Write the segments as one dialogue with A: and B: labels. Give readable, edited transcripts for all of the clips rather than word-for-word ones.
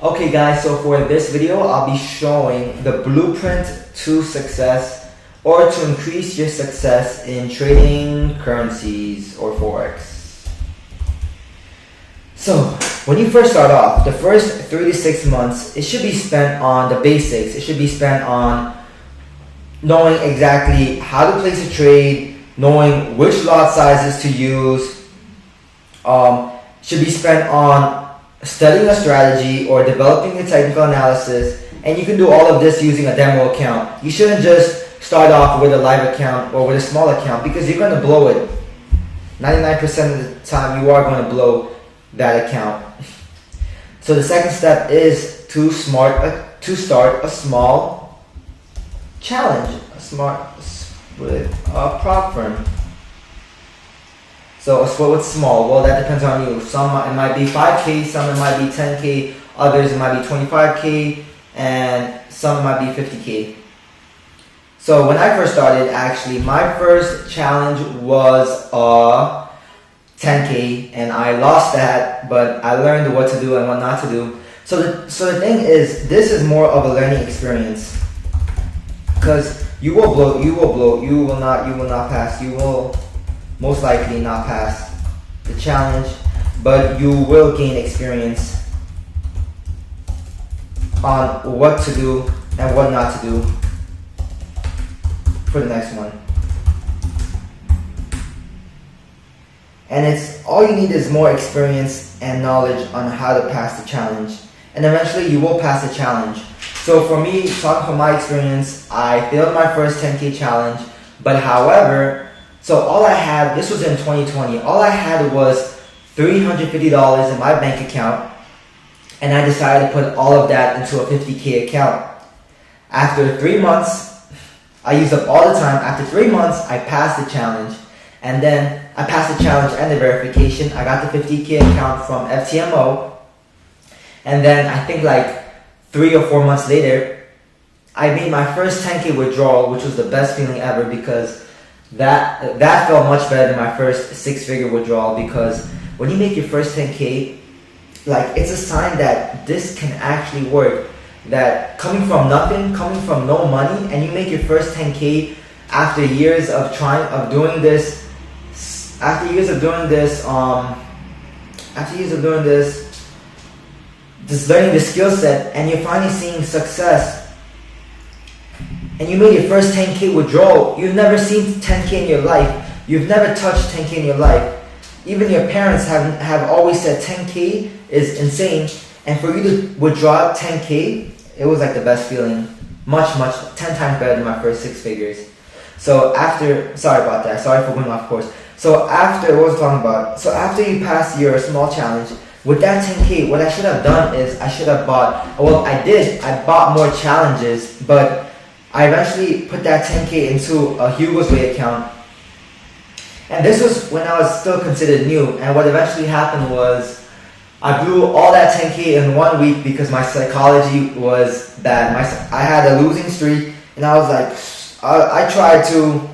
A: Okay guys, so for this video, I'll be showing the blueprint to success or to increase your success in trading currencies or Forex. So, when you first start off, the first 3 to 6 months, it should be spent on the basics. It should be spent on knowing exactly how to place a trade, knowing which lot sizes to use, should be spent on studying a strategy or developing a technical analysis, and you can do all of this using a demo account. You shouldn't just start off with a live account or with a small account because you're going to blow it. 99% of the time you are going to blow that account. So the second step is to start a small challenge, with a prop firm. So a split with small, well that depends on you. Some it might be 5K, some it might be 10K, others it might be 25K, and some it might be 50K. So when I first started, actually my first challenge was 10K, and I lost that, but I learned what to do and what not to do. So the thing is, this is more of a learning experience, because you will not pass. You will most likely not pass the challenge, but you will gain experience on what to do and what not to do for the next one. And it's all you need is more experience and knowledge on how to pass the challenge, and eventually you will pass the challenge. So for me, talking from my experience, I failed my first 10K challenge, but however, so all I had, this was in 2020, all I had was $350 in my bank account, and I decided to put all of that into a 50K account. After 3 months, I used up all the time. After 3 months, I passed the challenge, and then I passed the challenge and the verification. I got the 50K account from FTMO, and then I think like 3 or 4 months later, I made my first 10K withdrawal, which was the best feeling ever, because that felt much better than my first 6-figure withdrawal. Because when you make your first 10K, like, it's a sign that this can actually work. That coming from nothing, coming from no money, and you make your first 10K after years of doing this, just learning the skill set, and you're finally seeing success. And you made your first 10K withdrawal. You've never seen 10K in your life. You've never touched 10K in your life. Even your parents have always said 10K is insane. And for you to withdraw 10K, it was like the best feeling. 10 times better than my first 6 figures. So sorry about that. Sorry for going off course. So after you pass your small challenge, with that 10K, what I should have done is I bought more challenges, but I eventually put that 10K into a Hugo's Way account. And this was when I was still considered new. And what eventually happened was I blew all that 10K in 1 week because my psychology was bad. I had a losing streak, and I was like, I tried to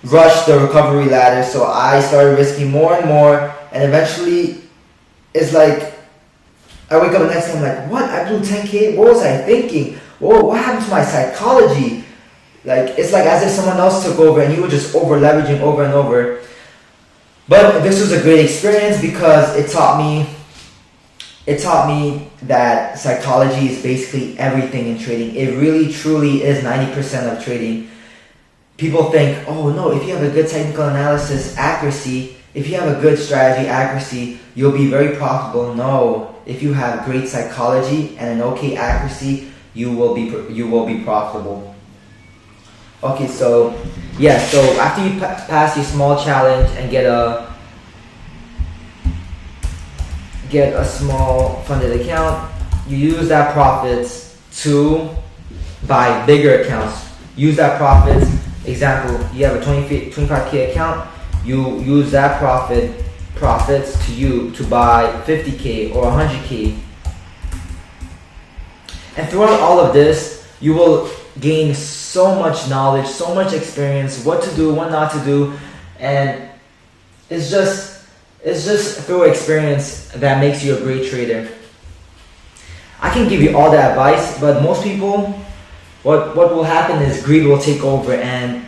A: rush the recovery ladder, so I started risking more and more, and eventually it's like I wake up the next day, I'm like, what? I blew 10K? What was I thinking? Whoa, what happened to my psychology? Like, it's like as if someone else took over and you were just over leveraging over and over. But this was a great experience because it taught me that psychology is basically everything in trading. It really truly is 90% of trading. People think, oh no, if you have a good technical analysis accuracy, if you have a good strategy accuracy, you'll be very profitable. No, if you have great psychology and an okay accuracy, you will be profitable. Okay, so yeah, so after you pass your small challenge and get a small funded account, you use that profits to buy bigger accounts. Use that profits. Example, you have a 25K account. You use that profits to buy 50K or 100K. And throughout all of this, you will gain so much knowledge, so much experience, what to do, what not to do, and it's just through experience that makes you a great trader. I can give you all the advice, but most people, what will happen is greed will take over, and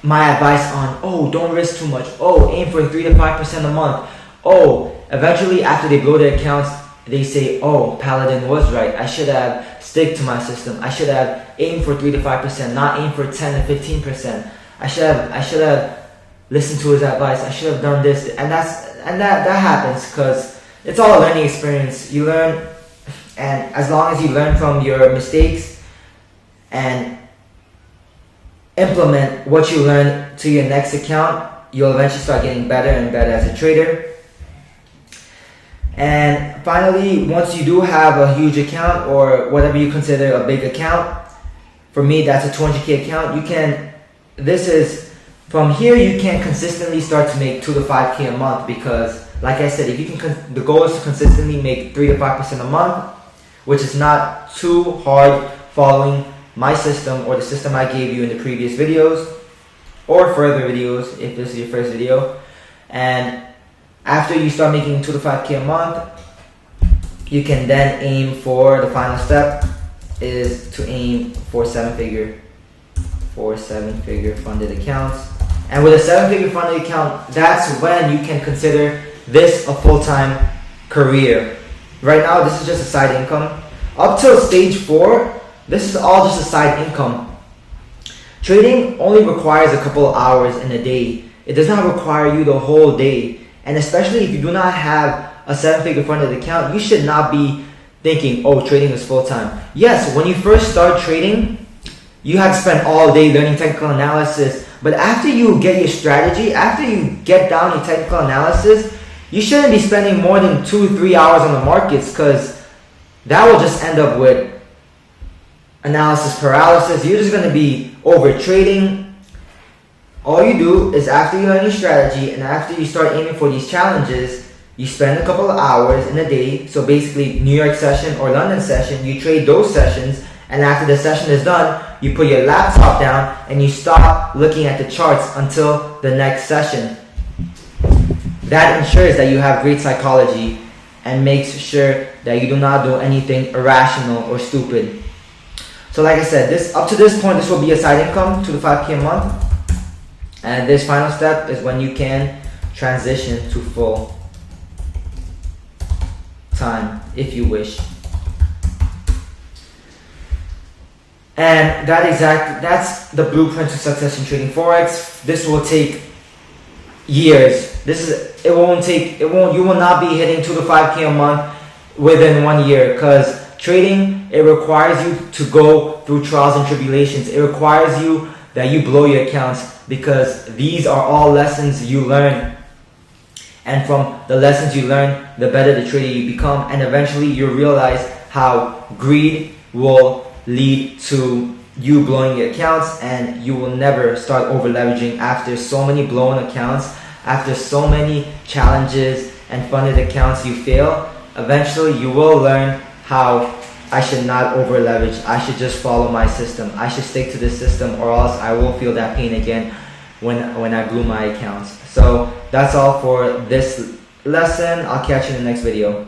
A: my advice on, oh, don't risk too much, oh, aim for 3 to 5% a month, oh, eventually after they blow their accounts, they say, oh, Paladin was right, I should have stick to my system, I should have aimed for 3 to 5%, not aim for 10 to 15%, I should have listened to his advice, I should have done this, and that happens because it's all a learning experience. You learn, and as long as you learn from your mistakes and implement what you learn to your next account, you'll eventually start getting better and better as a trader. And finally, once you do have a huge account or whatever you consider a big account, for me that's a 200K account, from here you can consistently start to make 2 to 5K a month, because like I said, if you can, the goal is to consistently make 3 to 5% a month, which is not too hard following my system or the system I gave you in the previous videos or further videos if this is your first video. And after you start making 2 to 5K a month, you can then aim for, the final step is to aim for seven-figure funded accounts. And with a 7-figure funded account, that's when you can consider this a full-time career. Right now, this is just a side income. Up till stage 4, this is all just a side income. Trading only requires a couple of hours in a day. It does not require you the whole day. And especially if you do not have a 7-figure funded account, you should not be thinking, oh, trading is full-time. Yes, when you first start trading, you have to spend all day learning technical analysis. But after you get your strategy, after you get down your technical analysis, you shouldn't be spending more than 2-3 hours on the markets, because that will just end up with analysis paralysis. You're just going to be over trading. All you do is, after you learn your strategy and after you start aiming for these challenges, you spend a couple of hours in a day. So basically, New York session or London session, you trade those sessions. And after the session is done, you put your laptop down and you stop looking at the charts until the next session. That ensures that you have great psychology and makes sure that you do not do anything irrational or stupid. So like I said, up to this point, this will be a side income, 2 to 5K a month. And this final step is when you can transition to full time if you wish. And that's the blueprint to success in trading Forex. This will take years. You will not be hitting 2 to 5K a month within 1 year, because trading, it requires you to go through trials and tribulations. It requires you that you blow your accounts, because these are all lessons you learn. And from the lessons you learn, the better the trader you become, and eventually you realize how greed will lead to you blowing your accounts, and you will never start over leveraging after so many blown accounts, after so many challenges and funded accounts you fail. Eventually you will learn how I should not over leverage. I should just follow my system. I should stick to this system, or else I will feel that pain again when I blew my accounts. So that's all for this lesson. I'll catch you in the next video.